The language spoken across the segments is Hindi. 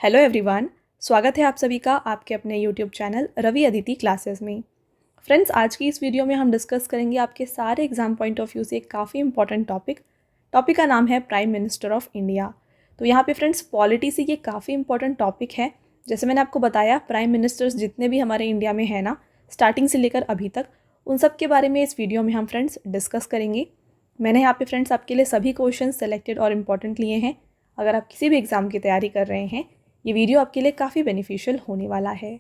हेलो एवरीवन, स्वागत है आप सभी का आपके अपने YouTube channel Ravi Aditi classes में। फ्रेंड्स, आज की इस वीडियो में हम डिस्कस करेंगे आपके सारे एग्जाम पॉइंट ऑफ व्यू से एक काफ़ी इंपॉर्टेंट टॉपिक का नाम है प्राइम मिनिस्टर ऑफ इंडिया। तो यहाँ पे फ्रेंड्स पॉलिटी से ये काफ़ी इंपॉर्टेंट टॉपिक है। जैसे मैंने आपको बताया, प्राइम मिनिस्टर्स जितने भी हमारे इंडिया में है ना, स्टार्टिंग से लेकर अभी तक, उन सब के बारे में इस वीडियो में हम फ्रेंड्स डिस्कस करेंगे। मैंने यहाँ पे फ्रेंड्स आपके लिए सभी क्वेश्चन सेलेक्टेड और इम्पॉर्टेंट लिए हैं। अगर आप किसी भी एग्ज़ाम की तैयारी कर रहे हैं, ये वीडियो आपके लिए काफ़ी बेनिफिशियल होने वाला है।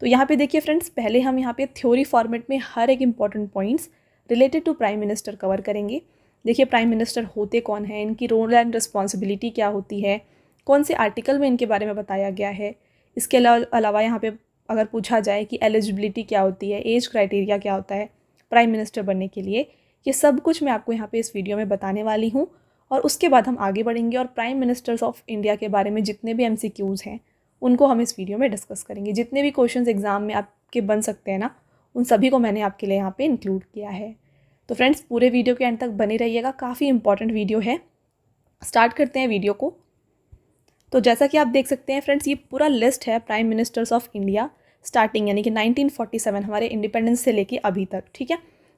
तो यहाँ पे देखिए फ्रेंड्स, पहले हम यहाँ पे थ्योरी फॉर्मेट में हर एक important points related to prime minister cover करेंगे। देखिए प्राइम मिनिस्टर होते कौन हैं, इनकी रोल एंड रिस्पॉन्सिबिलिटी क्या होती है, कौन से आर्टिकल में इनके बारे में बताया गया है। इसके अलावा यहाँ पे अगर पूछा जाए कि एलिजिबिलिटी क्या होती है, एज क्राइटेरिया क्या होता है प्राइम मिनिस्टर बनने के लिए, ये सब कुछ मैं आपको यहाँ पे इस वीडियो में बताने वाली हूँ। और उसके बाद हम आगे बढ़ेंगे और प्राइम मिनिस्टर्स ऑफ इंडिया के बारे में जितने भी MCQs हैं उनको हम इस वीडियो में डिस्कस करेंगे। जितने भी क्वेश्चंस एग्जाम में आपके बन सकते हैं ना, उन सभी को मैंने आपके लिए यहाँ पे इंक्लूड किया है। तो फ्रेंड्स पूरे वीडियो के एंड तक बने रहिएगा, काफ़ी इंपॉर्टेंट वीडियो है। स्टार्ट करते हैं वीडियो को। तो जैसा कि आप देख सकते हैं फ्रेंड्स, ये पूरा लिस्ट है prime ministers of India starting यानी कि 1947 हमारे इंडिपेंडेंस से लेके अभी तक, ठीक है।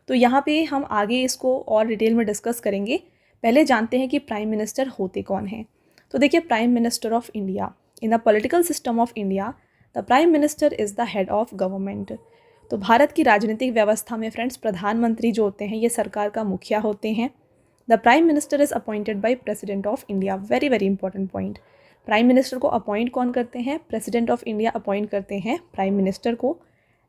तो यहाँ पे हम आगे इसको और डिटेल में डिस्कस करेंगे। पहले जानते हैं कि प्राइम मिनिस्टर होते कौन हैं। तो देखिए, prime minister of India in the political system of India, the prime minister is the head of government. तो भारत की राजनीतिक व्यवस्था में फ्रेंड्स प्रधानमंत्री जो होते हैं ये सरकार का मुखिया होते हैं। The prime minister is appointed by president of India. Very very important point. Prime minister को अपॉइंट कौन करते हैं? प्रेसिडेंट ऑफ इंडिया अपॉइंट करते हैं प्राइम मिनिस्टर को।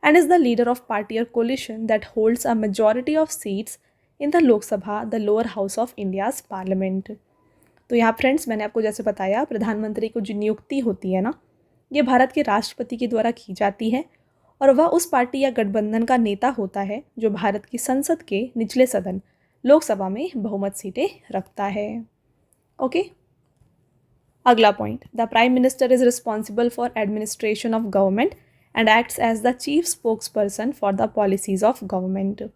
And is the leader of party और coalition that holds a majority of seats in the Lok Sabha, the lower house of India's parliament. तो यहाँ फ्रेंड्स मैंने आपको जैसे बताया, प्रधानमंत्री को जो नियुक्ति होती है ना, ये भारत के राष्ट्रपति के द्वारा की जाती है और वह उस पार्टी या गठबंधन का नेता होता है जो भारत की संसद के निचले सदन लोकसभा में बहुमत सीटें रखता है। ओके, अगला point, the prime minister is responsible for administration of government and acts as the chief spokes person for the policies of government.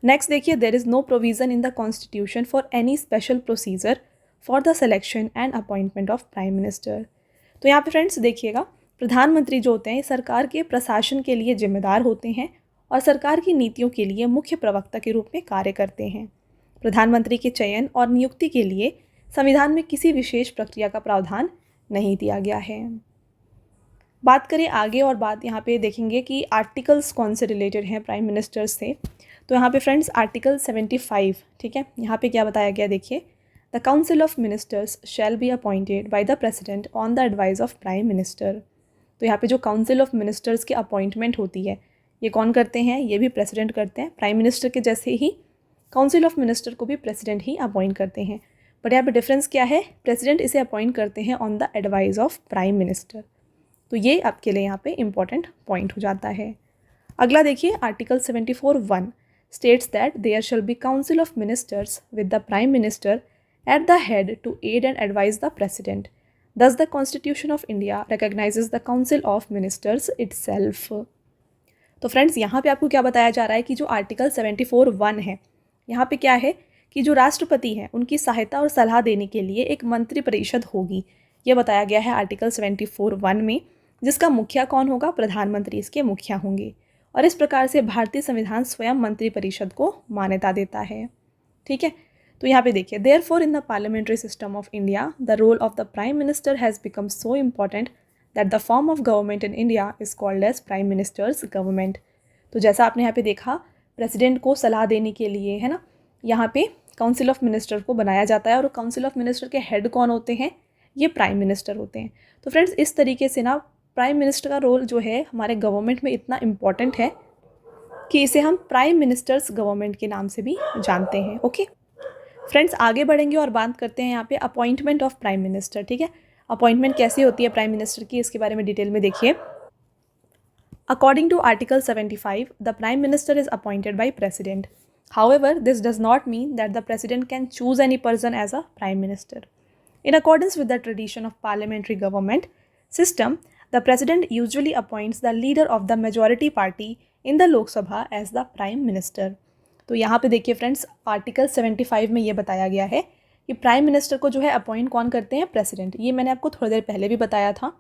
Next देखिए, there is no provision in the constitution for any special procedure for the selection and appointment of prime minister. तो यहाँ पे फ्रेंड्स देखिएगा, प्रधानमंत्री जो होते हैं सरकार के प्रशासन के लिए जिम्मेदार होते हैं और सरकार की नीतियों के लिए मुख्य प्रवक्ता के रूप में कार्य करते हैं। प्रधानमंत्री के चयन और नियुक्ति के लिए संविधान में किसी विशेष प्रक्रिया का प्रावधान नहीं दिया गया है। बात करें आगे और बात यहाँ पे देखेंगे कि आर्टिकल्स कौन से रिलेटेड हैं प्राइम मिनिस्टर्स से। तो यहाँ पे फ्रेंड्स आर्टिकल 75, ठीक है, यहाँ पे क्या बताया गया देखिए, the council of ministers shall be appointed by the president on the advice of prime minister. तो यहाँ पे जो काउंसिल ऑफ मिनिस्टर्स की अपॉइंटमेंट होती है ये कौन करते हैं? ये भी प्रेसिडेंट करते हैं। प्राइम मिनिस्टर के जैसे ही काउंसिल ऑफ मिनिस्टर को भी प्रेसिडेंट ही अपॉइंट करते हैं। बट यहाँ पे डिफरेंस क्या है? प्रेसिडेंट इसे अपॉइंट करते हैं on the advice of prime minister. तो ये आपके लिए यहाँ पे इंपॉर्टेंट पॉइंट हो जाता है। अगला देखिए, article 74(1) states that there shall be council of ministers with the prime minister at the head to aid and advise the president. Thus the Constitution of India recognizes the council of ministers itself. तो फ्रेंड्स यहाँ पे आपको क्या बताया जा रहा है कि जो आर्टिकल 74(1) है, यहाँ पे क्या है कि जो राष्ट्रपति हैं उनकी सहायता और सलाह देने के लिए एक मंत्री परिषद होगी। ये बताया गया है आर्टिकल 74(1) में, जिसका मुखिया कौन होगा? प्रधानमंत्री इसके मुखिया होंगे। और इस प्रकार से भारतीय संविधान स्वयं मंत्री परिषद को मान्यता देता है, ठीक है। तो यहाँ पे देखिए, therefore in the parliamentary system of India the role of the prime minister has become so important that the form of government in India is called as prime minister's government. तो जैसा आपने यहाँ पे देखा, प्रेसिडेंट को सलाह देने के लिए, है ना, यहाँ पे काउंसिल ऑफ मिनिस्टर को बनाया जाता है और काउंसिल ऑफ मिनिस्टर के हेड कौन होते हैं? ये प्राइम मिनिस्टर होते हैं। तो फ्रेंड्स इस तरीके से ना प्राइम मिनिस्टर का रोल जो है हमारे गवर्नमेंट में इतना इम्पॉर्टेंट है कि इसे हम प्राइम मिनिस्टर्स गवर्नमेंट के नाम से भी जानते हैं। ओके फ्रेंड्स, आगे बढ़ेंगे और बात करते हैं यहाँ पे अपॉइंटमेंट ऑफ प्राइम मिनिस्टर, ठीक है। अपॉइंटमेंट कैसी होती है प्राइम मिनिस्टर की, इसके बारे में डिटेल में देखिए। According to article 75, the prime minister is appointed by president. However this does not mean that the president can choose any person as a prime minister. In accordance with the tradition of parliamentary government system, the president usually appoints the leader of the majority party in the Lok Sabha as the prime minister. तो यहाँ पे देखिए फ्रेंड्स, आर्टिकल 75 में ये बताया गया है कि प्राइम मिनिस्टर को जो है अपॉइंट कौन करते हैं? प्रेसिडेंट। ये मैंने आपको थोड़ी देर पहले भी बताया था।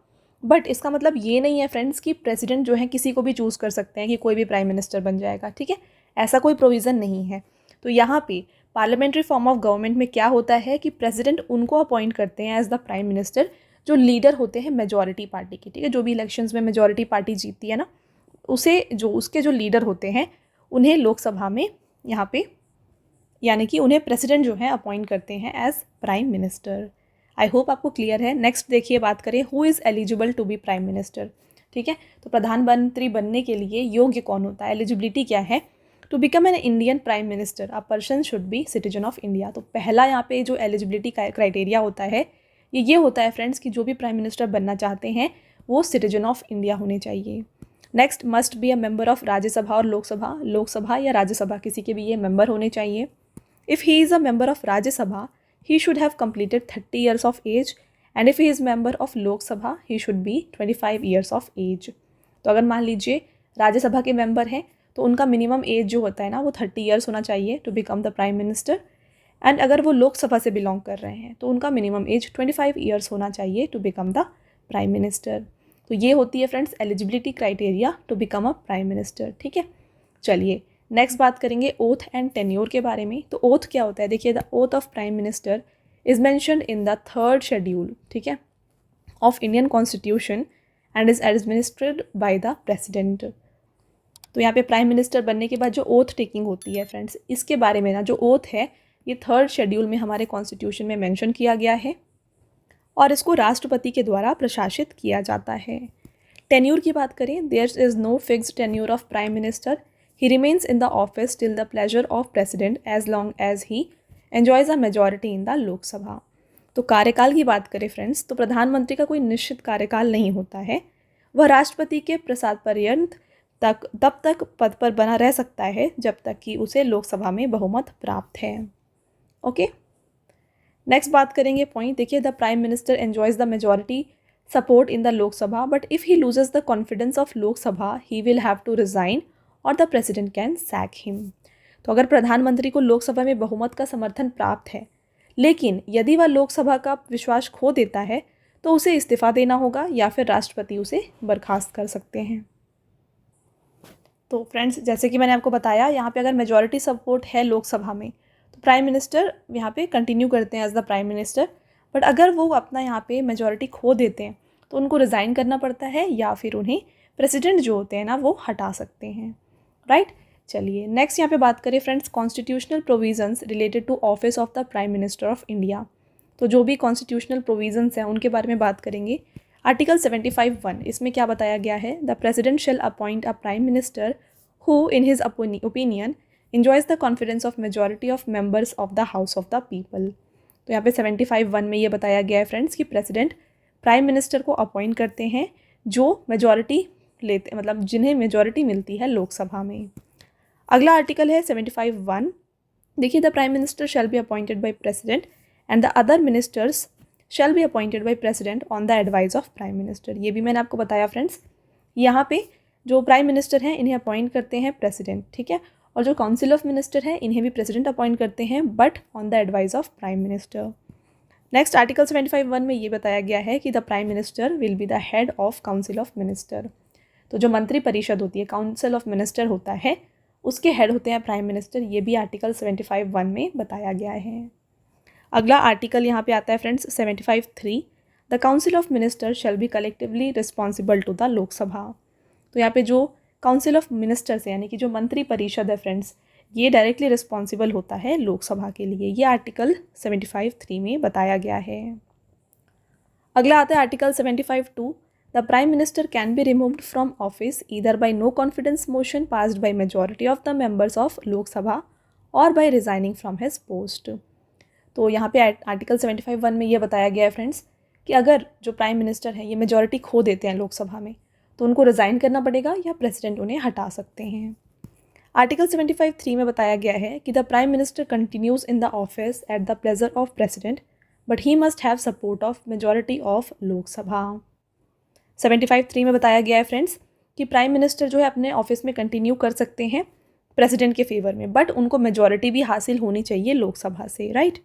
बट इसका मतलब ये नहीं है फ्रेंड्स कि प्रेसिडेंट जो है किसी को भी चूज़ कर सकते हैं कि कोई भी प्राइम मिनिस्टर बन जाएगा, ठीक है, ऐसा कोई प्रोविज़न नहीं है। तो यहाँ पे पार्लियामेंट्री फॉर्म ऑफ गवर्नमेंट में क्या होता है कि प्रेसिडेंट उनको अपॉइंट करते हैं एज द प्राइम मिनिस्टर जो लीडर होते हैं मेजॉरिटी पार्टी के, ठीक है, जो भी इलेक्शंस में मेजॉरिटी पार्टी जीतती है ना, उसे जो उसके जो लीडर होते हैं उन्हें लोकसभा में यहाँ पे यानी कि उन्हें प्रेसिडेंट जो है अपॉइंट करते हैं as prime minister. I hope आपको क्लियर है। नेक्स्ट देखिए, बात करें who is eligible to be prime minister, ठीक है। तो प्रधानमंत्री बनने के लिए योग्य कौन होता है, एलिजिबिलिटी क्या है। To become an Indian prime minister a person should be citizen of India. तो पहला यहाँ पे जो एलिजिबिलिटी क्राइटेरिया होता है ये होता है फ्रेंड्स कि जो भी प्राइम मिनिस्टर बनना चाहते हैं वो सिटीजन ऑफ इंडिया होने चाहिए। Next, must be a member of Rajya Sabha और लोकसभा या राज्यसभा किसी के भी ये मेंबर होने चाहिए। If he is a member of Rajya Sabha, he should have completed 30 years of age, and if he is member of Lok Sabha, he should be 25 years of age. तो अगर मान लीजिए राज्यसभा के मेंबर हैं तो उनका मिनिमम एज जो होता है ना वो 30 ईयर्स होना चाहिए to become the prime minister. And अगर वो लोकसभा से बिलोंग कर रहे हैं तो उनका मिनिमम एज 25 ईयर्स होना चाहिए to become the prime minister. तो ये होती है friends eligibility criteria to become a prime minister, ठीक है। चलिए नेक्स्ट बात करेंगे ओथ एंड टेन्योर के बारे में। तो ओथ क्या होता है, देखिए the oath of prime minister is mentioned in the 3rd schedule, ठीक है, of Indian constitution and is administered by the president. तो यहाँ पे प्राइम मिनिस्टर बनने के बाद जो ओथ टेकिंग होती है फ्रेंड्स, इसके बारे में ना जो ओथ है ये 3rd शेड्यूल में हमारे कॉन्स्टिट्यूशन में मेंशन किया गया है और इसको राष्ट्रपति के द्वारा प्रशासित किया जाता है। टेन्यूर की बात करें, there is no fixed tenure of prime minister. He remains in the office till the pleasure of president as long as he enjoys a majority in the Lok Sabha। तो कार्यकाल की बात करें फ्रेंड्स तो प्रधानमंत्री का कोई निश्चित कार्यकाल नहीं होता है, वह राष्ट्रपति के प्रसाद पर्यंत तब तक पद पर बना रह सकता है जब तक कि उसे लोकसभा में बहुमत प्राप्त है। ओके, नेक्स्ट बात करेंगे पॉइंट, देखिए the prime minister enjoys the majority support in the Lok Sabha but if he loses the confidence of Lok Sabha he will have to resign और the president can sack him. तो अगर प्रधानमंत्री को लोकसभा में बहुमत का समर्थन प्राप्त है लेकिन यदि वह लोकसभा का विश्वास खो देता है तो उसे इस्तीफा देना होगा या फिर राष्ट्रपति उसे बर्खास्त कर सकते हैं। तो फ्रेंड्स जैसे कि मैंने आपको बताया यहाँ पे अगर मेजॉरिटी सपोर्ट है लोकसभा में तो प्राइम मिनिस्टर यहाँ पे कंटिन्यू करते हैं as the prime minister, but अगर वो अपना यहाँ पे मेजॉरिटी खो देते हैं तो उनको रिज़ाइन करना पड़ता है या फिर उन्हें प्रेसिडेंट जो होते हैं ना वो हटा सकते हैं, राइट। चलिए नेक्स्ट यहाँ पे बात करें friends constitutional provisions related to office of the prime minister of India. तो जो भी कॉन्स्टिट्यूशनल प्रोविजंस हैं उनके बारे में बात करेंगे। आर्टिकल 75(1) इसमें क्या बताया गया है, the president shall appoint a prime minister who in his opinion enjoys the confidence of majority of members of the house of the people. तो यहाँ पे 75(1) में ये बताया गया है फ्रेंड्स कि प्रेसिडेंट प्राइम मिनिस्टर को अपॉइंट करते हैं जो मेजॉरिटी लेते मतलब जिन्हें मेजॉरिटी मिलती है लोकसभा में। अगला आर्टिकल है 75(1), देखिए the prime minister shall be appointed by president and the other ministers shall be appointed by president on the advice of prime minister. ये भी मैंने आपको बताया फ्रेंड्स, यहाँ पे जो प्राइम मिनिस्टर हैं इन्हें अपॉइंट करते हैं प्रेसिडेंट, ठीक है, और जो काउंसिल ऑफ मिनिस्टर है इन्हें भी प्रेसिडेंट अपॉइंट करते हैं but on the advice of prime minister. Next article 75(1) में ये बताया गया है कि the prime minister will be the head of council of minister. तो जो मंत्री परिषद होती है, काउंसिल ऑफ मिनिस्टर होता है, उसके हेड होते हैं प्राइम मिनिस्टर। ये भी आर्टिकल 75(1) में बताया गया है। अगला आर्टिकल यहाँ पे आता है friends 75(3), the council of minister shall be collectively responsible to the Lok Sabha. तो यहाँ पे जो काउंसिल ऑफ मिनिस्टर्स है यानी कि जो मंत्री परिषद है फ्रेंड्स, ये डायरेक्टली रिस्पॉन्सिबल होता है लोकसभा के लिए। ये आर्टिकल 75(3) में बताया गया है। अगला आता है article 75(2), the prime minister can be removed from office either by no confidence motion passed by majority of the members of Lok Sabha और by resigning from his post. तो यहाँ पे आर्टिकल 75(1) में ये बताया गया है फ्रेंड्स कि अगर जो प्राइम मिनिस्टर हैं ये मेजॉरिटी खो देते हैं लोकसभा में तो उनको रिज़ाइन करना पड़ेगा या प्रेसिडेंट उन्हें हटा सकते हैं। आर्टिकल 75(3) में बताया गया है कि the prime minister continues in the office at the pleasure of president but he must have support of majority of Lok Sabha. 75(3) में बताया गया है फ्रेंड्स कि प्राइम मिनिस्टर जो है अपने ऑफिस में कंटिन्यू कर सकते हैं प्रेसिडेंट के फेवर में, बट उनको मेजॉरिटी भी हासिल होनी चाहिए लोकसभा से, राइट।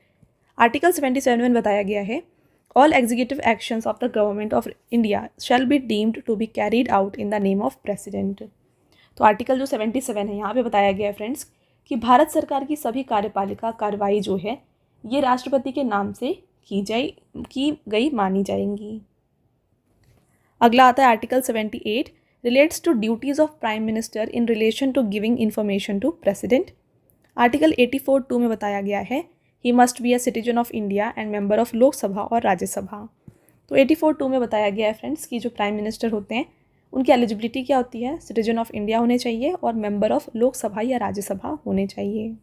आर्टिकल 77 में बताया गया है all executive actions of the government of India shall be deemed to be carried out in the name of president. तो आर्टिकल जो 77 है यहाँ पे बताया गया है फ्रेंड्स कि भारत सरकार की सभी कार्यपालिका कार्रवाई जो है ये राष्ट्रपति के नाम से की गई मानी जाएंगी। अगला आता है article 78 relates to duties of prime minister in relation to giving information to president. Article 84(2) में बताया गया है he must be a citizen of India and member of Lok Sabha और राज्यसभा। तो 84(2) में बताया गया है फ्रेंड्स कि जो प्राइम मिनिस्टर होते हैं उनकी एलिजिबिलिटी क्या होती है, सिटीजन ऑफ इंडिया होने चाहिए और मेंबर ऑफ लोकसभा या राज्यसभा होने चाहिए।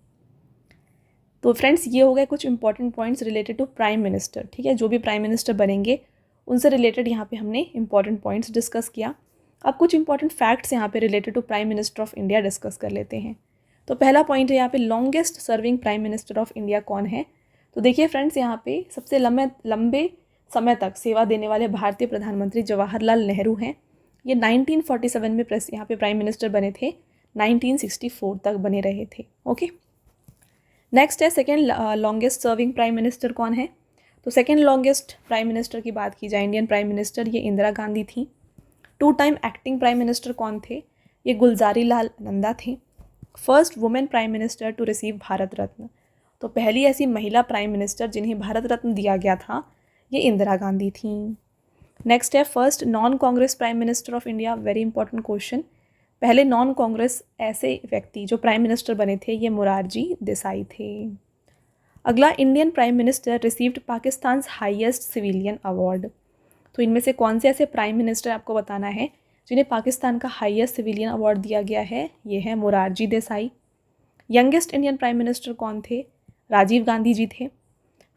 तो फ्रेंड्स ये हो गए कुछ important points related to prime minister. ठीक है, जो भी प्राइम मिनिस्टर बनेंगे उनसे रिलेटेड यहाँ पे हमने इंपॉर्टेंट पॉइंट्स डिस्कस किया। अब कुछ इंपॉर्टेंट फैक्ट्स यहाँ पे related to prime minister of India discuss कर लेते हैं। तो पहला पॉइंट है यहाँ पे longest serving prime minister of India कौन है। तो देखिए फ्रेंड्स यहाँ पे सबसे लंबे समय तक सेवा देने वाले भारतीय प्रधानमंत्री जवाहरलाल नेहरू हैं। ये 1947 में यहाँ पे प्राइम मिनिस्टर बने थे, 1964 तक बने रहे थे। ओके, नेक्स्ट है second longest serving prime minister कौन है। तो सेकेंड लॉन्गेस्ट प्राइम मिनिस्टर की बात की जाए, इंडियन प्राइम मिनिस्टर, ये इंदिरा गांधी थी। 2 टाइम एक्टिंग प्राइम मिनिस्टर कौन थे, ये गुलजारी लाल नंदा थे। First women prime minister to receive Bharat Ratna, तो पहली ऐसी महिला प्राइम मिनिस्टर जिन्हें भारत रत्न दिया गया था ये इंदिरा गांधी थी। नेक्स्ट है first non Congress prime minister of India, very important question. पहले नॉन कांग्रेस ऐसे व्यक्ति जो प्राइम मिनिस्टर बने थे ये मोरारजी देसाई थे। अगला, Indian prime minister received Pakistan highest civilian award. तो इनमें से कौन से ऐसे प्राइम मिनिस्टर आपको बताना है जिन्हें पाकिस्तान का हाईएस्ट सिविलियन अवार्ड दिया गया है, ये है Morarji Desai. Youngest Indian prime minister कौन थे, राजीव गांधी जी थे।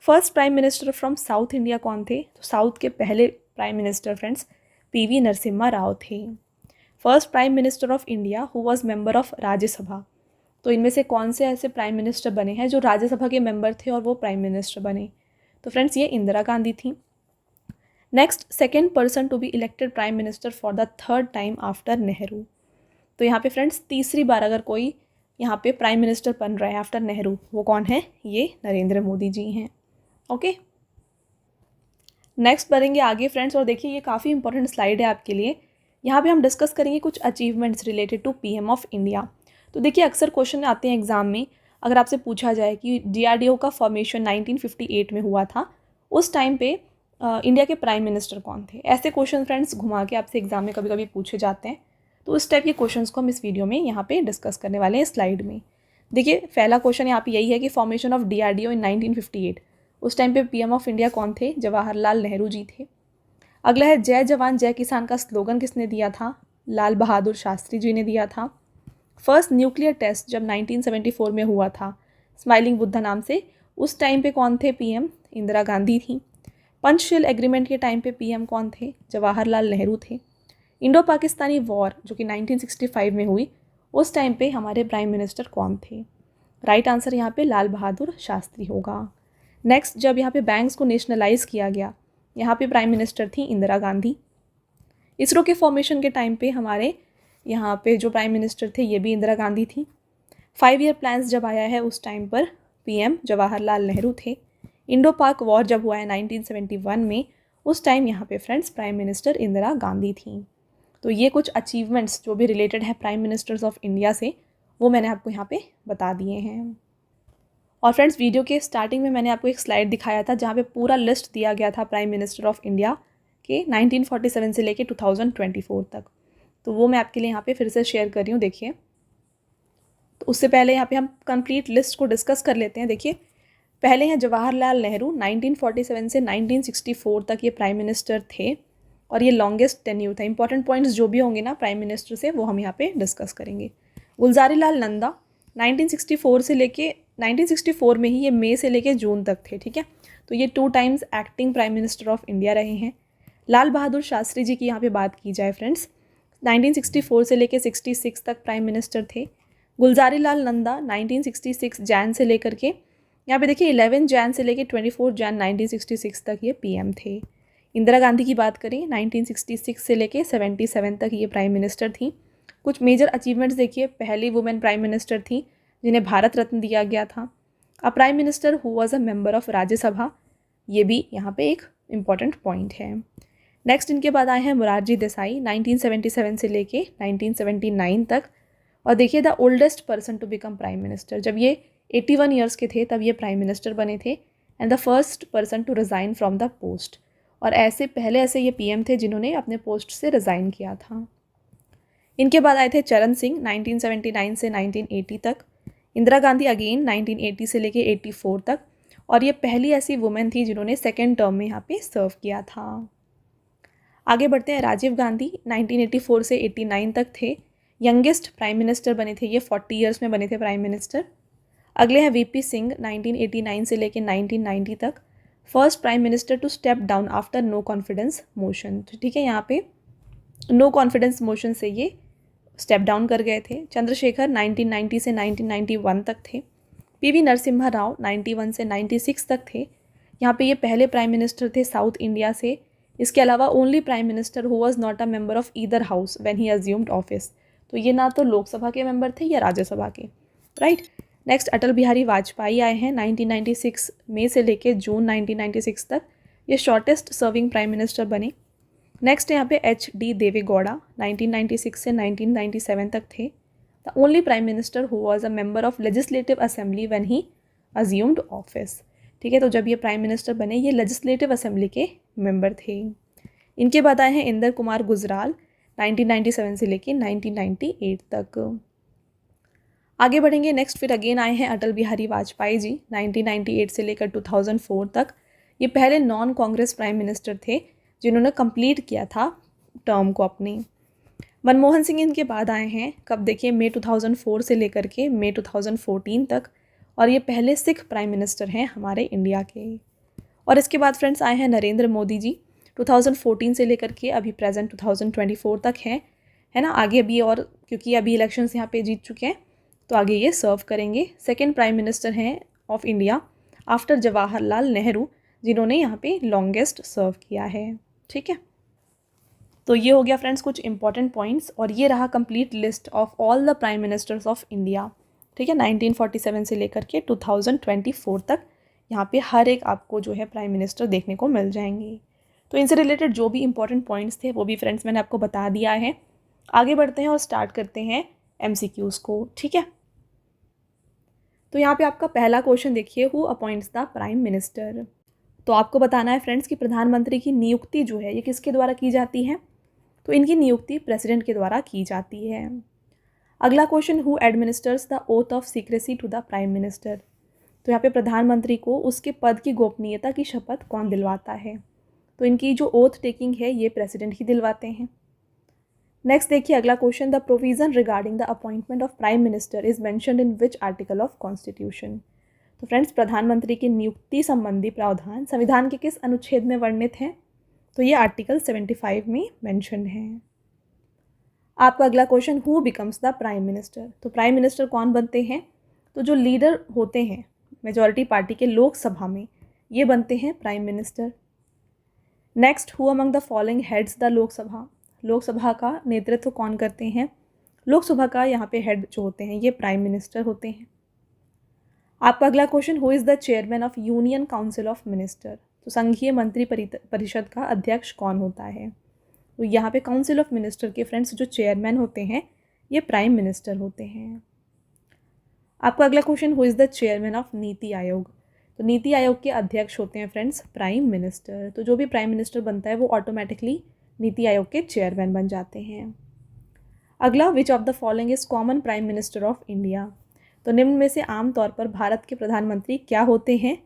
First prime minister from south India कौन थे, तो साउथ के पहले prime minister friends PV Narasimha Rao थे। First prime minister of India who was member of Rajya Sabha, तो इनमें से कौन से ऐसे प्राइम मिनिस्टर बने हैं जो राज्यसभा के मेंबर थे और वो प्राइम मिनिस्टर बने, तो फ्रेंड्स ये इंदिरा गांधी थी। Next, second person to be elected prime minister for the third time after Nehru. तो यहाँ पे फ्रेंड्स तीसरी बार अगर कोई यहाँ पे प्राइम मिनिस्टर बन रहा है आफ्टर नेहरू, वो कौन है, ये नरेंद्र मोदी जी हैं। ओके, नेक्स्ट बढ़ेंगे आगे फ्रेंड्स, और देखिए ये काफ़ी इंपॉर्टेंट स्लाइड है आपके लिए। यहाँ पे हम डिस्कस करेंगे कुछ achievements related to PM of India. तो देखिए अक्सर क्वेश्चन आते हैं एग्जाम में, अगर आपसे पूछा जाए कि डीआरडीओ का फॉर्मेशन 1958 में हुआ था, उस टाइम पे इंडिया के प्राइम मिनिस्टर कौन थे। ऐसे क्वेश्चन फ्रेंड्स घुमा के आपसे एग्जाम में कभी कभी पूछे जाते हैं। तो उस टाइप के क्वेश्चंस को हम इस वीडियो में यहाँ पे डिस्कस करने वाले हैं स्लाइड में। देखिए पहला क्वेश्चन यहाँ पे यही है कि फॉर्मेशन ऑफ डीआरडीओ इन 1958, उस टाइम पे पीएम ऑफ इंडिया कौन थे, जवाहरलाल नेहरू जी थे। अगला है जय जवान जय किसान का स्लोगन किसने दिया था, लाल बहादुर शास्त्री जी ने दिया था। फर्स्ट न्यूक्लियर टेस्ट जब 1974 में हुआ था स्माइलिंग बुद्धा नाम से, उस टाइम पे कौन थे पीएम, इंदिरा गांधी थी। पंचशील एग्रीमेंट के टाइम पे पीएम कौन थे, जवाहरलाल नेहरू थे। इंडो पाकिस्तानी वॉर जो कि 1965 में हुई, उस टाइम पे हमारे प्राइम मिनिस्टर कौन थे, राइट आंसर यहाँ पे लाल बहादुर शास्त्री होगा। नेक्स्ट, जब यहाँ पे बैंक्स को नेशनलाइज किया गया, यहाँ पे प्राइम मिनिस्टर थी इंदिरा गांधी। इसरो के फॉर्मेशन के टाइम पे हमारे यहाँ पे जो प्राइम मिनिस्टर थे ये भी इंदिरा गांधी थी। 5 ईयर प्लान्स जब आया है उस टाइम पर पीएम जवाहरलाल नेहरू थे। इंडो पाक वॉर जब हुआ है 1971 में, उस टाइम यहाँ पे friends prime minister Indira Gandhi थी। तो ये कुछ अचीवमेंट्स जो भी रिलेटेड है प्राइम मिनिस्टर्स ऑफ इंडिया से, वो मैंने आपको यहाँ पे बता दिए हैं। और फ्रेंड्स वीडियो के स्टार्टिंग में मैंने आपको एक स्लाइड दिखाया था जहाँ पे पूरा लिस्ट दिया गया था प्राइम मिनिस्टर ऑफ इंडिया के 1947 से लेके 2024 तक। तो वो मैं आपके लिए यहाँ पे फिर से शेयर कर रही हूँ, देखिए। तो उससे पहले यहाँ पे हम कंप्लीट लिस्ट को डिस्कस कर लेते हैं। देखिए पहले हैं जवाहरलाल नेहरू, 1947 से 1964 तक ये प्राइम मिनिस्टर थे और ये लॉन्गेस्ट टेन्यूर था। इंपॉर्टेंट पॉइंट्स जो भी होंगे ना प्राइम मिनिस्टर से, वो हम यहाँ पे डिस्कस करेंगे। गुलजारी लाल नंदा 1964 में ही ये मई से लेके जून तक थे, ठीक है। तो ये 2 times acting prime minister of India रहे हैं। लाल बहादुर शास्त्री जी की यहाँ पे बात की जाए फ्रेंड्स, 1964 से लेके 66 तक प्राइम मिनिस्टर थे। गुलजारी लाल नंदा 1966 जैन से लेकर के यहाँ पे देखिए 11 जैन से लेके 24 जैन 1966 तक ये पीएम थे। इंदिरा गांधी की बात करें 1966 से लेके 77 तक ये प्राइम मिनिस्टर थी। कुछ मेजर अचीवमेंट्स देखिए, पहली वुमेन प्राइम मिनिस्टर थी जिन्हें भारत रत्न दिया गया था। अ prime minister who was a member of Rajya Sabha, ये भी यहाँ पे एक इम्पॉर्टेंट पॉइंट है। नेक्स्ट इनके बाद आए हैं मोरारजी देसाई 1977 से लेके 1979 तक। और देखिए the oldest person to become prime minister, जब ये 81 ईयर्स के थे तब ये प्राइम मिनिस्टर बने थे। And the first person to resign from the post, और पहले ऐसे ये पीएम थे जिन्होंने अपने पोस्ट से रिज़ाइन किया था। इनके बाद आए थे चरण सिंह 1979 से 1980 तक, इंदिरा गांधी अगेन 1980 से लेके 84 तक, और ये पहली ऐसी वुमेन थी जिन्होंने सेकेंड टर्म में यहाँ पे सर्व किया था। आगे बढ़ते हैं, राजीव गांधी 1984 से 89 तक थे, यंगेस्ट प्राइम मिनिस्टर बने थे ये, 40 ईयर्स में बने थे प्राइम मिनिस्टर। अगले हैं वीपी सिंह 1989 से लेके 1990 तक, first prime minister to step down after no confidence motion. ठीक है, यहाँ पे नो कॉन्फिडेंस मोशन से ये स्टेप डाउन कर गए थे। चंद्रशेखर 1990 से 1991 तक थे। पीवी नरसिम्हा राव 91 से 96 तक थे। यहाँ पे ये पहले प्राइम मिनिस्टर थे साउथ इंडिया से। इसके अलावा only prime minister who was not a member of either house when he assumed office, तो ये ना तो लोकसभा के मेंबर थे या राज्यसभा के, राइट। नेक्स्ट अटल बिहारी वाजपेयी आए हैं 1996 मई से लेके जून 1996 तक, ये शॉर्टेस्ट सर्विंग प्राइम मिनिस्टर बने। नेक्स्ट यहाँ पे HD देवेगौड़ा 1996 से 1997 तक थे, the only prime minister who was a member of legislative assembly when he assumed office. ठीक है, तो जब ये प्राइम मिनिस्टर बने ये लेजिस्लेटिव असेंबली के मेंबर थे। इनके बाद आए हैं इंदर कुमार गुजराल 1997 से लेके 1998 तक। आगे बढ़ेंगे, नेक्स्ट फिर अगेन आए हैं अटल बिहारी वाजपेयी जी 1998 से लेकर 2004 तक। ये पहले नॉन कांग्रेस प्राइम मिनिस्टर थे जिन्होंने कंप्लीट किया था टर्म को अपनी। मनमोहन सिंह इनके बाद आए हैं, कब देखिए, मई 2004 से लेकर के मई 2014 तक, और ये पहले सिख प्राइम मिनिस्टर हैं हमारे इंडिया के। और इसके बाद फ्रेंड्स आए हैं नरेंद्र मोदी जी 2014 से लेकर के अभी प्रेजेंट 2024 तक हैं, है ना। आगे अभी और क्योंकि अभी इलेक्शंस यहाँ पे जीत चुके हैं तो आगे ये सर्व करेंगे। सेकेंड प्राइम मिनिस्टर हैं of India after Jawaharlal Nehru, जिन्होंने यहाँ पे लॉन्गेस्ट सर्व किया है। ठीक है, तो ये हो गया फ्रेंड्स कुछ इंपॉर्टेंट पॉइंट्स, और ये रहा complete list of all the prime ministers of India. ठीक है, 1947 से लेकर के 2024 तक यहाँ पे हर एक आपको जो है प्राइम मिनिस्टर देखने को मिल जाएंगे। तो इनसे रिलेटेड जो भी इंपॉर्टेंट पॉइंट्स थे वो भी फ्रेंड्स मैंने आपको बता दिया है। आगे बढ़ते हैं और स्टार्ट करते हैं MCQs को। ठीक है, तो यहाँ पे आपका पहला क्वेश्चन देखिए, who appoints the prime minister. तो आपको बताना है फ्रेंड्स कि प्रधानमंत्री की नियुक्ति जो है ये किसके द्वारा की जाती है, तो इनकी नियुक्ति प्रेसिडेंट के द्वारा की जाती है। अगला question, who administers the oath of secrecy to the prime minister. तो यहाँ पे प्रधानमंत्री को उसके पद की गोपनीयता की शपथ कौन दिलवाता है, तो इनकी जो ओथ टेकिंग है ये प्रेसिडेंट ही दिलवाते हैं। नेक्स्ट देखिए अगला question, the provision regarding the appointment of prime minister is mentioned in which article of constitution. तो फ्रेंड्स प्रधानमंत्री की नियुक्ति संबंधी प्रावधान संविधान के किस अनुच्छेद में वर्णित हैं, तो ये आर्टिकल 75 में मेंशन है। आपका अगला question, who becomes the prime minister. तो प्राइम मिनिस्टर कौन बनते हैं, तो जो लीडर होते हैं मेजॉरिटी पार्टी के लोकसभा में ये बनते हैं prime minister. Next, who among the following heads the Lok Sabha. Lok Sabha का नेतृत्व कौन करते हैं, लोकसभा का यहाँ पे हेड जो होते हैं ये प्राइम मिनिस्टर होते हैं। आपका अगला question, who is the chairman of union council of minister. तो संघीय मंत्री परिषद का अध्यक्ष कौन होता है, तो यहाँ पे काउंसिल ऑफ मिनिस्टर के फ्रेंड्स जो चेयरमैन होते हैं ये प्राइम मिनिस्टर होते हैं। आपका अगला question, who is the chairman of NITI Aayog. तो नीति आयोग के अध्यक्ष होते हैं फ्रेंड्स प्राइम मिनिस्टर। तो जो भी प्राइम मिनिस्टर बनता है वो ऑटोमेटिकली नीति आयोग के चेयरमैन बन जाते हैं। अगला, विच of the following is common prime minister of India. तो निम्न में से आमतौर पर भारत के प्रधानमंत्री क्या होते हैं,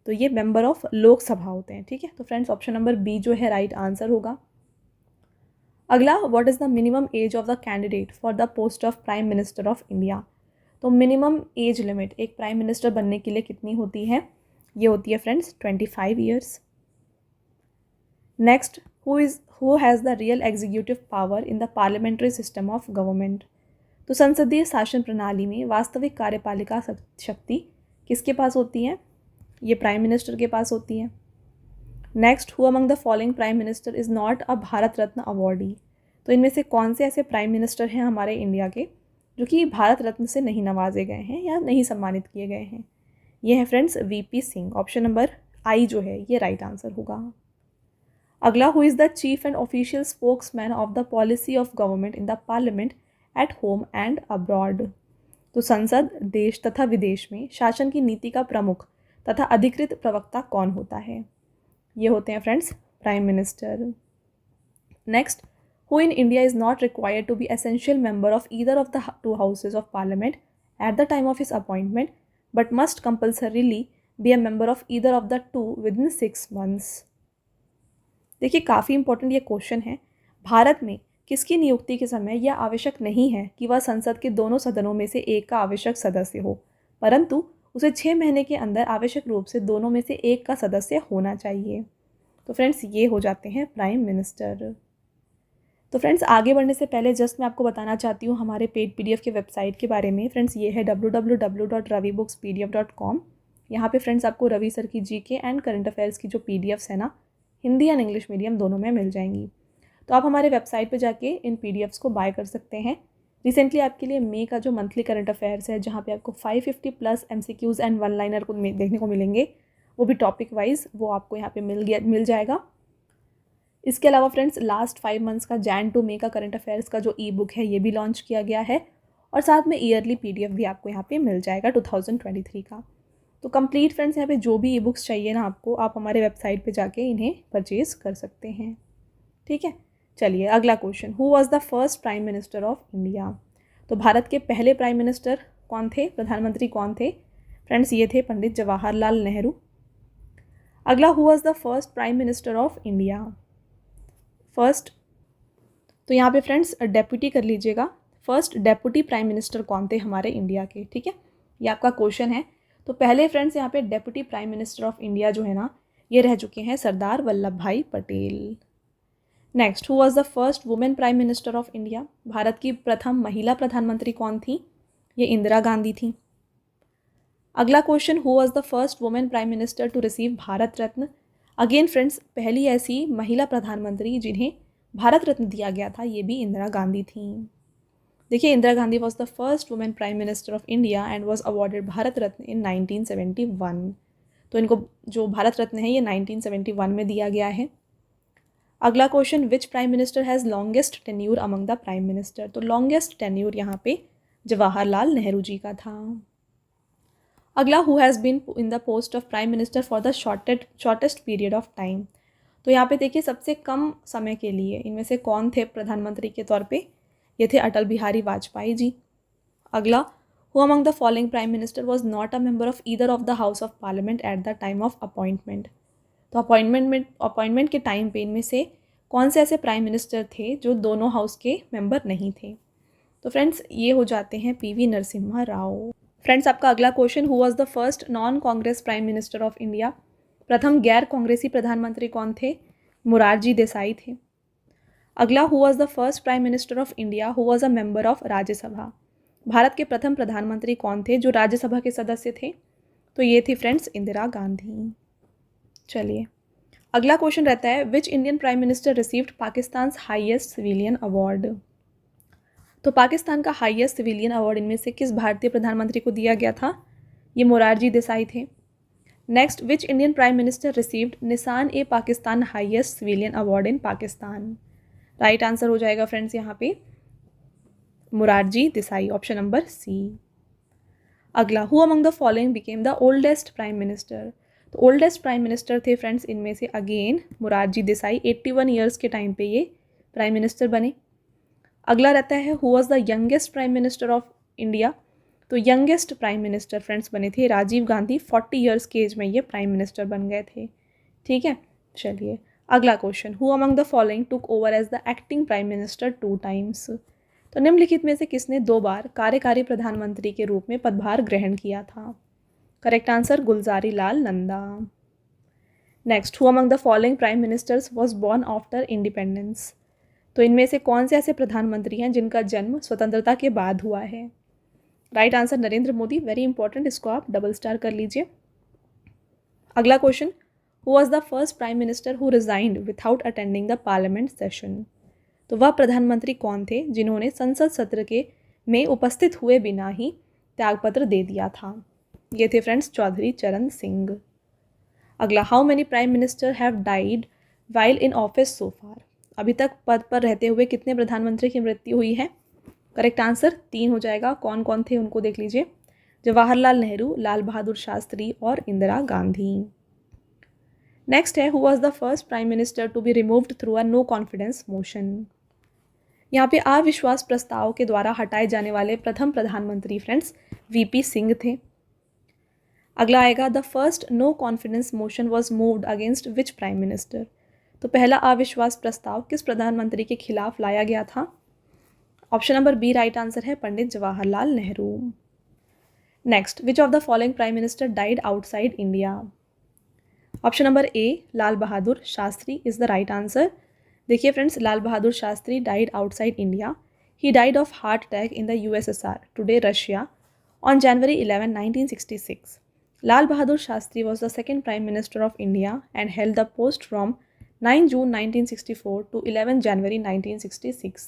तो ये मेंबर ऑफ लोकसभा होते हैं। ठीक है, तो फ्रेंड्स ऑप्शन नंबर बी जो है राइट आंसर होगा। अगला, what is the minimum age of the candidate for the post of prime minister of India. तो मिनिमम एज लिमिट एक प्राइम मिनिस्टर बनने के लिए कितनी होती है, ये होती है friends 25 years. Next, who has the real executive power in the parliamentary system of government. तो संसदीय शासन प्रणाली में वास्तविक कार्यपालिका शक्ति किसके पास होती है, ये प्राइम मिनिस्टर के पास होती है। Next, who among the following prime minister is not a Bharat Ratna awardee. तो इनमें से कौन से ऐसे प्राइम मिनिस्टर हैं हमारे इंडिया के जो कि भारत रत्न से नहीं नवाजे गए हैं या नहीं सम्मानित किए गए हैं, ये हैं friends VP Singh. Option number I जो है ये राइट आंसर होगा। अगला, who is the chief and official spokesman of the policy of government in the parliament at home and abroad. तो संसद, देश तथा विदेश में शासन की नीति का प्रमुख तथा अधिकृत प्रवक्ता कौन होता है? ये होते हैं friends prime minister. Next, who in India is not required to be essential member of either of the two houses of parliament at the time of his appointment but must compulsorily be a member of either of the two within 6 months। देखिए काफ़ी इंपॉर्टेंट ये क्वेश्चन है। भारत में किसकी नियुक्ति के समय यह आवश्यक नहीं है कि वह संसद के दोनों सदनों में से एक का आवश्यक सदस्य हो, परंतु उसे 6 महीने के अंदर आवश्यक रूप से दोनों में से एक का सदस्य होना चाहिए। तो फ्रेंड्स ये हो जाते हैं प्राइम मिनिस्टर। तो फ्रेंड्स आगे बढ़ने से पहले जस्ट मैं आपको बताना चाहती हूँ हमारे पेड PDF के वेबसाइट के बारे में। फ्रेंड्स ये है www.ravibookspdf.com। यहाँ पे फ्रेंड्स आपको रवि सर की GK एंड करंट अफेयर्स की जो PDFs है ना, हिंदी एंड इंग्लिश मीडियम दोनों में मिल जाएंगी। तो आप हमारे वेबसाइट पे जाके इन PDFs को बाय कर सकते हैं। रिसेंटली आपके लिए मई का जो मंथली करंट अफेयर्स है, जहाँ पे आपको 550+ MCQs एंड 1-liner को देखने को मिलेंगे, वो भी टॉपिक वाइज, वो आपको यहाँ पे मिल जाएगा। इसके अलावा फ्रेंड्स लास्ट 5 months का Jan to May का करंट अफेयर्स का जो E-book है ये भी लॉन्च किया गया है, और साथ में ईयरली PDF भी आपको यहाँ पे मिल जाएगा 2023 का। तो कंप्लीट फ्रेंड्स यहाँ पे जो भी E-books चाहिए ना आपको, आप हमारे वेबसाइट पे जाके इन्हें परचेज़ कर सकते हैं। ठीक है, चलिए अगला question, who was the first prime minister of India? तो भारत के पहले प्राइम मिनिस्टर कौन थे, प्रधानमंत्री कौन थे? फ्रेंड्स ये थे पंडित जवाहरलाल नेहरू। अगला, who was the first prime minister of India? First, तो यहाँ पे फ्रेंड्स डेप्यूटी कर लीजिएगा। फर्स्ट डेप्यूटी प्राइम मिनिस्टर कौन थे हमारे इंडिया के? ठीक है, ये आपका क्वेश्चन है। तो पहले फ्रेंड्स यहाँ पे deputy prime minister of India जो है ना, ये रह चुके हैं Sardar Vallabh bhai Patel. Next, who was the first women prime minister of India? Bharat की प्रथम महिला प्रधानमंत्री कौन थी? ये इंदिरा गांधी थी। अगला question, who was the first women prime minister to receive Bharat Ratna? Again friends पहली ऐसी महिला प्रधानमंत्री जिन्हें भारत रत्न दिया गया था, ये भी इंदिरा गांधी थी। देखिए Indira Gandhi was the first women prime minister of India and was awarded Bharat Ratna in 1971। तो इनको जो भारत रत्न है ये 1971 में दिया गया है। अगला question, which prime minister has longest tenure among the prime minister? तो लॉन्गेस्ट टेन्यूर यहाँ पे जवाहरलाल नेहरू जी का था। अगला, who has been in the post of prime minister for the shortest period of time? तो यहाँ पे देखिए सबसे कम समय के लिए इनमें से कौन थे प्रधानमंत्री के तौर पे? ये थे अटल बिहारी वाजपेयी जी। अगला, who among the following prime minister was not a member of either of the house of parliament at the time of appointment? तो अपॉइंटमेंट के टाइम पे इनमें से कौन से ऐसे प्राइम मिनिस्टर थे जो दोनों हाउस के मेंबर नहीं थे? तो फ्रेंड्स ये हो जाते हैं PV नरसिम्हा राव। फ्रेंड्स आपका अगला question, who was the first non Congress prime minister of India? प्रथम गैर कांग्रेसी प्रधानमंत्री कौन थे? मोरारजी देसाई थे। अगला, who was the first prime minister of India who was a member of Rajya Sabha? Bharat के प्रथम प्रधानमंत्री कौन थे जो राज्यसभा के सदस्य थे? तो ये थी फ्रेंड्स इंदिरा गांधी। चलिए अगला क्वेश्चन रहता है, विच Indian prime minister received Pakistan highest civilian award? तो पाकिस्तान का हाईएस्ट सिविलियन अवार्ड इनमें से किस भारतीय प्रधानमंत्री को दिया गया था? ये मोरारजी देसाई थे। Next, which Indian prime minister received Nishan e Pakistan highest civilian award in Pakistan? Right answer हो जाएगा फ्रेंड्स यहाँ पे Morarji Desai, option number C। अगला, who among the following became the oldest prime minister? तो ओल्डेस्ट प्राइम मिनिस्टर थे फ्रेंड्स इनमें से अगेन मोरारजी देसाई। 81 ईयर्स के टाइम पे ये प्राइम मिनिस्टर बने। अगला रहता है, who was the youngest prime minister of India? तो यंगेस्ट प्राइम मिनिस्टर फ्रेंड्स बने थे राजीव गांधी। 40 ईयर्स की एज में ये प्राइम मिनिस्टर बन गए थे। ठीक है, चलिए अगला question, who among the following took over as the acting prime minister 2 times? तो निम्नलिखित में से किसने 2 बार कार्यकारी प्रधानमंत्री के रूप में पदभार ग्रहण किया था? Correct answer Gulzari Lal Nanda. Next, who among the following prime ministers was born after independence? तो इनमें से कौन से ऐसे प्रधानमंत्री हैं जिनका जन्म स्वतंत्रता के बाद हुआ है? Right answer Narendra Modi, very important, इसको आप डबल स्टार कर लीजिए। अगला question, who was the first prime minister who resigned without attending the parliament session? तो वह प्रधानमंत्री कौन थे जिन्होंने संसद सत्र के में उपस्थित हुए बिना ही त्यागपत्र दे दिया था? ये थे फ्रेंड्स चौधरी चरण सिंह। अगला, how many prime minister have died while in office so far, अभी तक पद पर रहते हुए कितने प्रधानमंत्री की मृत्यु हुई है? करेक्ट आंसर 3 हो जाएगा। कौन कौन थे उनको देख लीजिए, जवाहरलाल नेहरू, लाल बहादुर शास्त्री और इंदिरा गांधी। नेक्स्ट है, who was the first prime minister to be removed through a no confidence motion. यहाँ पे अविश्वास प्रस्ताव के द्वारा हटाए जाने वाले प्रथम प्रधानमंत्री फ्रेंड्स वीपी सिंह थे। अगला आएगा, the first no confidence motion was moved against which prime minister. तो पहला अविश्वास प्रस्ताव किस प्रधानमंत्री के खिलाफ लाया गया था? Option number B right answer है, Pandit Jawaharlal Nehru. Next, which of the following prime minister died outside India? Option number A Lal Bahadur Shastri is the right answer. देखिए friends, Lal Bahadur Shastri died outside India. He died of heart attack in the USSR, today Russia, on January 11, 1966. Lal Bahadur Shastri was the second Prime Minister of India and held the post from 9 June 1964 to 11 January 1966.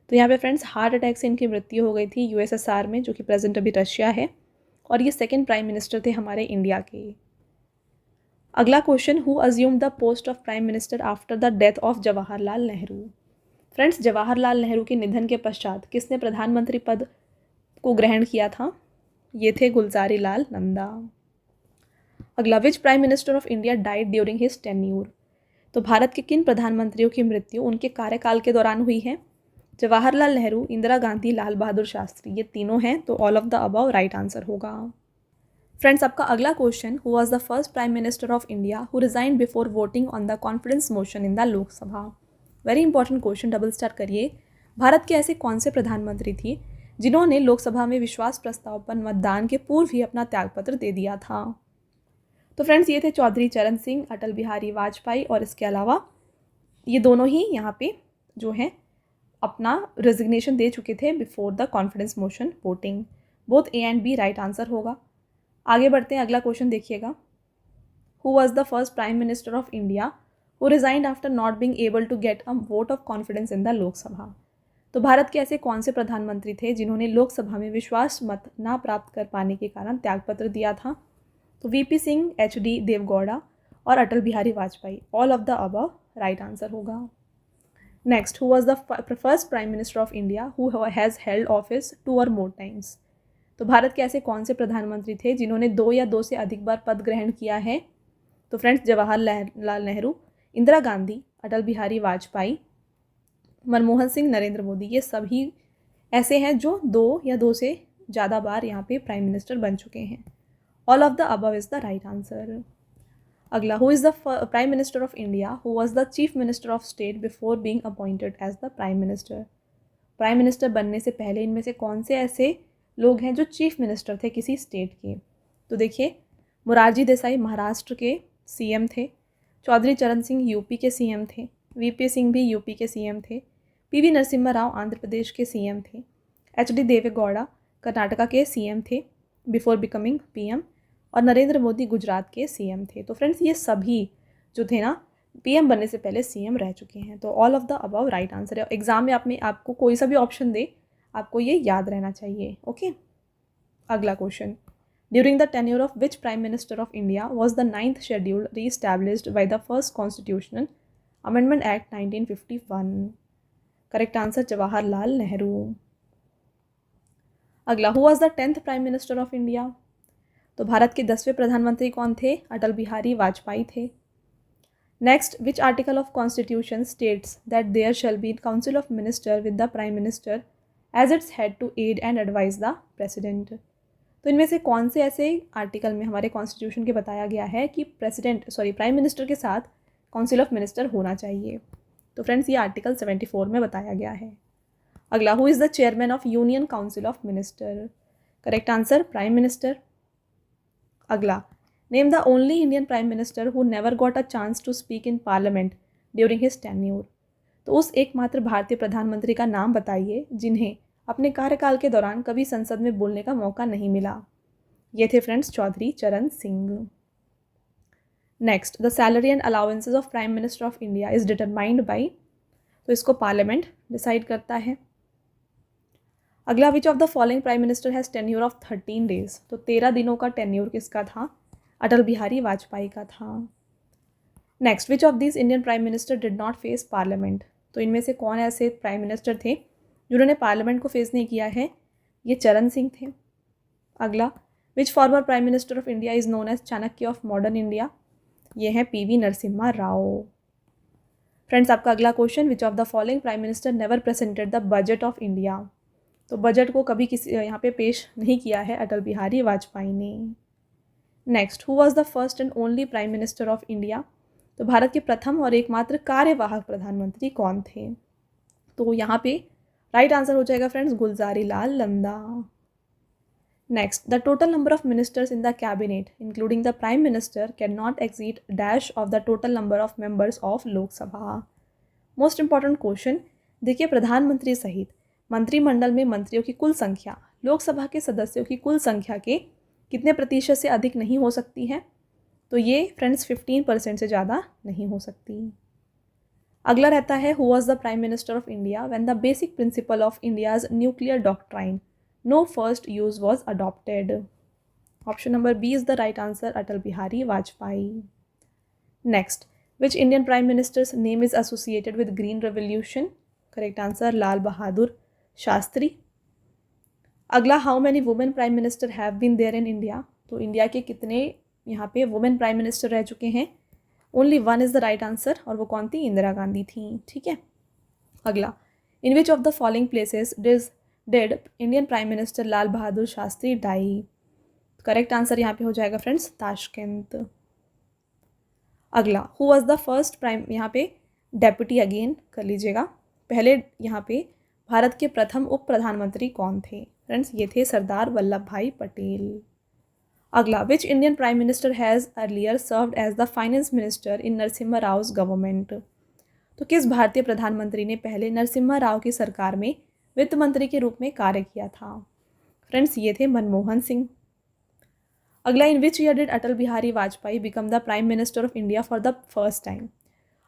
तो यहाँ पे फ्रेंड्स हार्ट अटैक से इनकी मृत्यु हो गई थी यूएसएसआर में, जो कि प्रेजेंट अभी रशिया है, और ये सेकेंड प्राइम मिनिस्टर थे हमारे इंडिया के। अगला question, who assumed the post of prime minister after the death of Jawaharlal Nehru. Friends, Jawaharlal Nehru के निधन के पश्चात किसने प्रधानमंत्री पद को ग्रहण किया था? ये थे गुलजारी लाल नंदा। अगला, which prime minister of India died during his tenure. तो भारत के किन प्रधानमंत्रियों की मृत्यु उनके कार्यकाल के दौरान हुई है? जवाहरलाल नेहरू, इंदिरा गांधी, लाल बहादुर शास्त्री, ये तीनों हैं, तो all of the above right answer होगा। फ्रेंड्स, आपका अगला question, who was the first prime minister of India who resign before voting on the confidence motion in the Lok Sabha. Very important question, double star करिए। भारत के ऐसे कौन से प्रधानमंत्री थी जिन्होंने लोकसभा में विश्वास प्रस्ताव पर मतदान के पूर्व ही अपना त्यागपत्र दे दिया था? तो फ्रेंड्स, ये थे चौधरी चरण सिंह, अटल बिहारी वाजपेयी, और इसके अलावा ये दोनों ही यहाँ पे जो हैं अपना रेजिग्नेशन दे चुके थे before the confidence motion voting. Both A and B right answer होगा। आगे बढ़ते हैं, अगला क्वेश्चन देखिएगा, who was the first prime minister of India who resigned after not being able to get a vote of confidence in the Lok Sabha. तो भारत के ऐसे कौन से प्रधानमंत्री थे जिन्होंने लोकसभा में विश्वास मत ना प्राप्त कर पाने के कारण त्यागपत्र दिया था? तो वीपी सिंह, एच.डी. देवगौड़ा और Atal Bihari Vajpayee, all of the above right answer होगा। Next, who was the first prime minister of India who has held office 2 और मोर टाइम्स। तो भारत के ऐसे कौन से प्रधानमंत्री थे जिन्होंने 2 या 2 से अधिक बार पद ग्रहण किया है? तो फ्रेंड्स, जवाहरलाल नेहरू, इंदिरा गांधी, अटल बिहारी वाजपेयी, मनमोहन सिंह, नरेंद्र मोदी, ये सभी ऐसे हैं जो 2 या 2 से ज़्यादा बार यहाँ पे प्राइम मिनिस्टर बन चुके हैं। All of the above is the right answer. अगला, who is the prime minister of India who was the chief minister of state before being appointed as the prime minister. Prime minister बनने से पहले इनमें से कौन से ऐसे लोग हैं जो चीफ मिनिस्टर थे किसी स्टेट के? तो देखिए, मोरारजी देसाई महाराष्ट्र के सीएम थे, चौधरी चरण सिंह यूपी के सीएम थे, वीपी सिंह भी यूपी के सीएम थे, पीवी नरसिम्हा राव आंध्र प्रदेश के सीएम थे, एच.डी. देवेगौड़ा कर्नाटका के सीएम थे बिफोर बिकमिंग पीएम, और नरेंद्र मोदी गुजरात के सीएम थे। तो फ्रेंड्स, ये सभी जो थे ना पीएम बनने से पहले सीएम रह चुके हैं। तो all of the above right answer है। एग्जाम में आपको कोई सा भी ऑप्शन दे, आपको ये याद रहना चाहिए। ओके, अगला question, during the tenure of which prime minister of India was the 9th schedule re established by the first constitutional amendment act 1951। Correct answer Jawaharlal Nehru. अगला, who was the 10th prime minister of India. तो भारत के 10वें प्रधानमंत्री कौन थे? अटल बिहारी वाजपेयी थे। Next, which article of constitution states that there shall be council of minister with the prime minister as its head to aid and advise the president. तो इनमें से कौन से ऐसे आर्टिकल में हमारे कॉन्स्टिट्यूशन के बताया गया है कि प्राइम मिनिस्टर के साथ काउंसिल ऑफ मिनिस्टर होना चाहिए? तो फ्रेंड्स, ये आर्टिकल 74 में बताया गया है। अगला, who is the chairman of union council of minister. Correct answer prime minister. अगला, name the only Indian prime minister who never got a chance to speak in parliament during his tenure. तो उस एकमात्र भारतीय प्रधानमंत्री का नाम बताइए जिन्हें अपने कार्यकाल के दौरान कभी संसद में बोलने का मौका नहीं मिला। ये थे friends Chaudhary Charan Singh. Next, the salary and allowances of prime minister of India is determined by. तो इसको पार्लियामेंट डिसाइड करता है। अगला, विच of the following prime minister has tenure of 13 days. तो 13 दिनों का टेन्योर किसका था? अटल बिहारी वाजपेयी का था। Next, which of this Indian prime minister did not face parliament? तो इनमें से कौन ऐसे प्राइम मिनिस्टर थे जिन्होंने पार्लियामेंट को फेस नहीं किया है? ये चरण सिंह थे। अगला, which former prime minister of India is known as Chanakya of modern India? ये हैं पीवी नरसिम्हा राव। फ्रेंड्स, आपका अगला question, which of the following prime minister never presented the budget of India? तो बजट को कभी किसी यहाँ पे पेश नहीं किया है अटल बिहारी वाजपेयी ने। Next, who was the first and only prime minister of India? तो भारत के प्रथम और एकमात्र कार्यवाहक प्रधानमंत्री कौन थे? तो यहाँ पे राइट आंसर हो जाएगा friends Gulzari Lal Nanda. Next, the total number of ministers in the cabinet including the prime minister can not exceed dash of the total number of members of Lok Sabha. Most important question, देखिए प्रधानमंत्री सहित मंत्रिमंडल में मंत्रियों की कुल संख्या लोकसभा के सदस्यों की कुल संख्या के कितने प्रतिशत से अधिक नहीं हो सकती है? तो ये फ्रेंड्स 15% से ज़्यादा नहीं हो सकती। अगला रहता है, who was the prime minister of India when the basic principle of India's nuclear doctrine no first use was adopted? Option number B is the right answer, Atal Bihari Vajpayee. Next, which Indian prime minister's name is associated with green revolution? Correct answer, Lal Bahadur Shastri. अगला, how many women prime minister have been there in India? तो इंडिया के कितने यहाँ पे वुमेन प्राइम मिनिस्टर रह चुके हैं? Only one is the right answer, और वो कौन थी? इंदिरा गांधी थी। ठीक है। अगला, in which of the following places did Indian prime minister Lal Bahadur Shastri die? Correct answer यहाँ पे हो जाएगा फ्रेंड्स ताशकंद। अगला, who was the first prime, यहाँ पे डेप्यूटी अगेन कर लीजिएगा, पहले यहाँ पे भारत के प्रथम उप प्रधानमंत्री कौन थे? फ्रेंड्स ये थे सरदार वल्लभ भाई पटेल। अगला, which Indian prime minister has earlier served as the finance minister in Narasimha Rao government? तो किस भारतीय प्रधानमंत्री ने पहले नरसिम्हा राव की सरकार में वित्त मंत्री के रूप में कार्य किया था? फ्रेंड्स ये थे मनमोहन सिंह। अगला, in which year did Atal Bihari Vajpayee become the prime minister of India for the first time?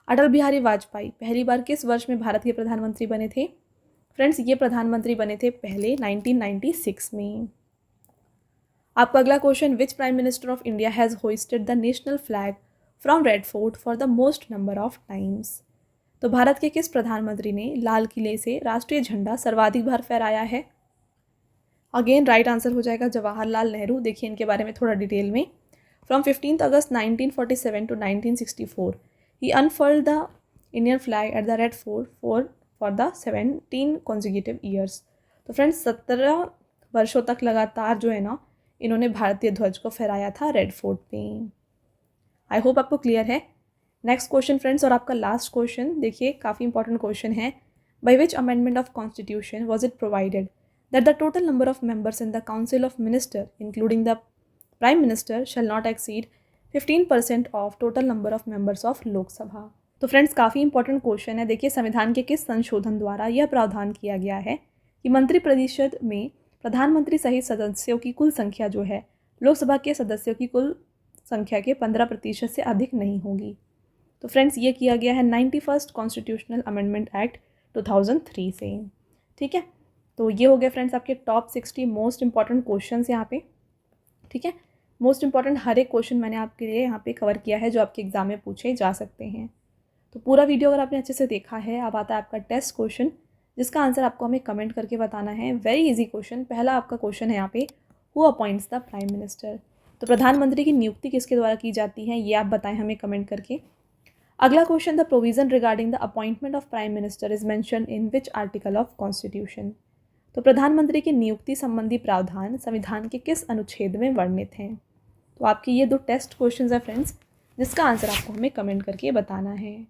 Atal Bihari Vajpayee पहली बार किस वर्ष में भारत के प्रधानमंत्री बने थे? फ्रेंड्स ये प्रधानमंत्री बने थे पहले 1996 में। आपका अगला question, which prime minister of India has hoisted the national flag from Red Fort for the most number of times? तो भारत के किस प्रधानमंत्री ने लाल किले से राष्ट्रीय झंडा सर्वाधिक बार फहराया है? अगेन राइट आंसर हो जाएगा जवाहरलाल नेहरू। देखिए इनके बारे में थोड़ा डिटेल में। From 15 August 1947 to 1964 he unfurled the Indian flag at the Red Fort for the 17 consecutive years. तो फ्रेंड्स 17 वर्षों तक लगातार जो है ना इन्होंने भारतीय ध्वज को फहराया था रेड फोर्ट पे। आई होप आपको क्लियर है। नेक्स्ट क्वेश्चन फ्रेंड्स, और आपका लास्ट क्वेश्चन, देखिए काफ़ी इंपॉर्टेंट क्वेश्चन है। By which amendment of constitution was it provided that the total number of members in the council of minister including the prime minister shall not exceed 15% of total number of members of Lok Sabha? तो फ्रेंड्स काफ़ी इंपॉर्टेंट क्वेश्चन है। देखिए संविधान के किस संशोधन द्वारा यह प्रावधान किया गया है कि मंत्रिपरिषद में प्रधानमंत्री सहित सदस्यों की कुल संख्या जो है लोकसभा के सदस्यों की कुल संख्या के 15% से अधिक नहीं होगी? तो फ्रेंड्स ये किया गया है 91st कॉन्स्टिट्यूशनल अमेंडमेंट एक्ट 2003 से। ठीक है, तो ये हो गए फ्रेंड्स आपके टॉप 60 मोस्ट इंपॉर्टेंट क्वेश्चंस यहाँ पे। ठीक है, मोस्ट इंपॉर्टेंट हर एक क्वेश्चन मैंने आपके लिए यहाँ पे कवर किया है जो आपके एग्जाम में पूछे जा सकते हैं। तो पूरा वीडियो अगर आपने अच्छे से देखा है, अब आता है आपका टेस्ट क्वेश्चन जिसका आंसर आपको हमें कमेंट करके बताना है। Very easy question. पहला आपका क्वेश्चन है यहाँ पे, who appoints the prime minister? तो प्रधानमंत्री की नियुक्ति किसके द्वारा की जाती है ये आप बताएं हमें कमेंट करके। अगला question, the provision regarding the appointment of prime minister is mention in which article of constitution? तो प्रधानमंत्री की नियुक्ति संबंधी प्रावधान संविधान के किस अनुच्छेद में वर्णित हैं? तो आपके ये 2 टेस्ट क्वेश्चंस हैं फ्रेंड्स जिसका आंसर आपको हमें कमेंट करके बताना है।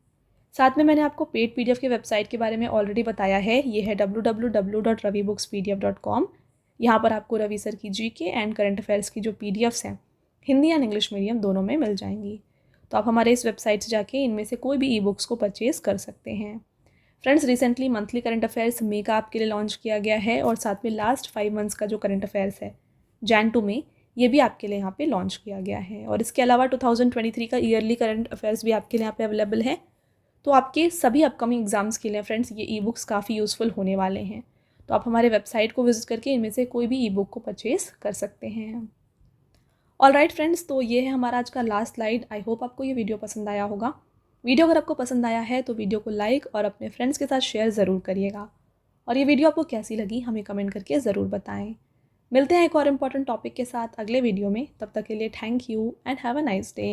साथ में मैंने आपको पेड पीडीएफ की वेबसाइट के बारे में ऑलरेडी बताया है। ये है www.ravibookspdf.com। यहाँ पर आपको रवि सर की जीके एंड करंट अफेयर्स की जो पीडीएफ्स हैं हिंदी एंड इंग्लिश मीडियम दोनों में मिल जाएंगी। तो आप हमारे इस वेबसाइट से जाके इनमें से कोई भी ई बुक्स को परचेज़ कर सकते हैं। Friends recently monthly current affairs May का आपके लिए लॉन्च किया गया है और साथ में लास्ट 5 मंथ्स का जो करंट अफेयर्स है जैन टू में ये भी आपके लिए यहाँ पे लॉन्च किया गया है। और इसके अलावा 2023 का ईयरली करंट अफेयर्स भी आपके लिए यहाँ पे अवेलेबल है। तो आपके सभी अपकमिंग एग्जाम्स के लिए फ्रेंड्स ये ई बुक्स काफ़ी यूज़फुल होने वाले हैं। तो आप हमारे वेबसाइट को विजिट करके इनमें से कोई भी ई बुक को परचेज़ कर सकते हैं। ऑल राइट फ्रेंड्स, तो ये है हमारा आज का लास्ट स्लाइड। आई होप आपको ये वीडियो पसंद आया होगा। वीडियो अगर आपको पसंद आया है तो वीडियो को लाइक और अपने फ्रेंड्स के साथ शेयर ज़रूर करिएगा। और ये वीडियो आपको कैसी लगी हमें कमेंट करके ज़रूर बताएं। मिलते हैं एक और इम्पॉर्टेंट टॉपिक के साथ अगले वीडियो में। तब तक के लिए thank you and have a nice day.